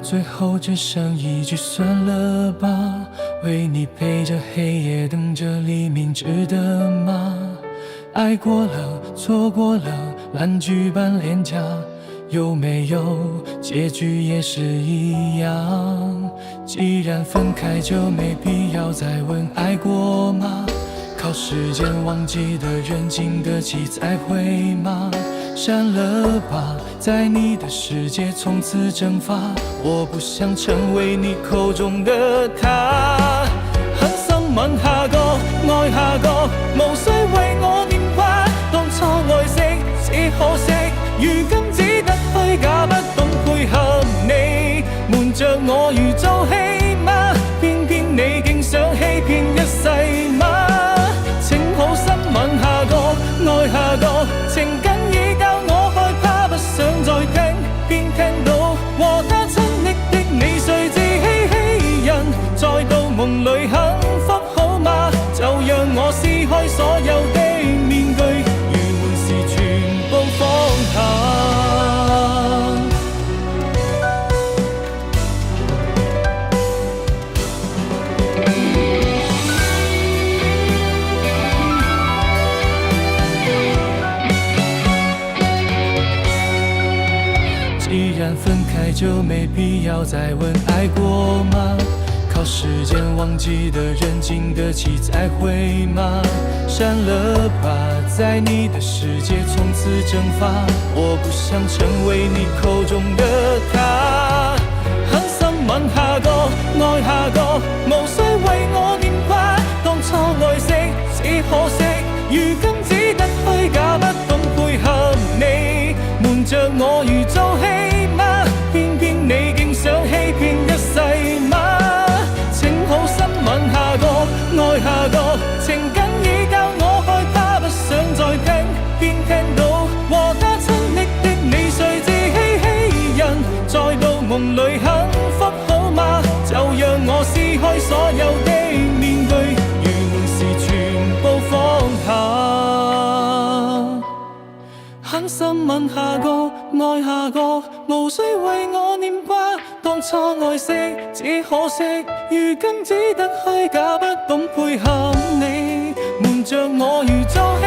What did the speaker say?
最后只剩一句算了吧，为你陪着黑夜等着黎明，值得吗？爱过了，错过了，烂剧般廉价，有没有结局也是一样。既然分开就没必要再问爱过吗？靠时间忘记的人经得起才会吗？删了吧，在你的世界从此蒸发，我不想成為你口中的他。狠心吻下個，愛下個，無需為我念掛。當初愛惜只可惜，如今只得虛假，不懂配合你，瞞着我如做戲嗎？偏偏你竟想欺騙一世嗎？請好心吻下個，愛下個，情緊已教我害怕，不想再聽，偏聽到和他親昵的你，誰自欺欺人，再到夢裏幸福好嗎？就讓我撕開所有的面具，如門時全部放下。既然分開就沒必要再問愛過嗎？靠時間忘記的人經得起才會嗎？刪了吧，在你的世界從此蒸發，我不想成為你口中的他。狠心吻下個，愛下個，無需為我念掛。當初愛惜只可惜，如今只得虛假，不懂配合你，瞞着我如做戲嗎？偏偏你竟想欺騙一世嗎？請好心吻下個，愛下個，情緊已教我害怕，不想再聽，偏聽到和他親昵的你，誰自欺欺人，再到夢裏幸福好嗎？就讓我撕開所有的面具，如門時全部放下。狠心吻下個，愛下個，無需為我念掛。當初愛惜只可惜，如今只得虛假，不懂配合你，瞞着我如做戲。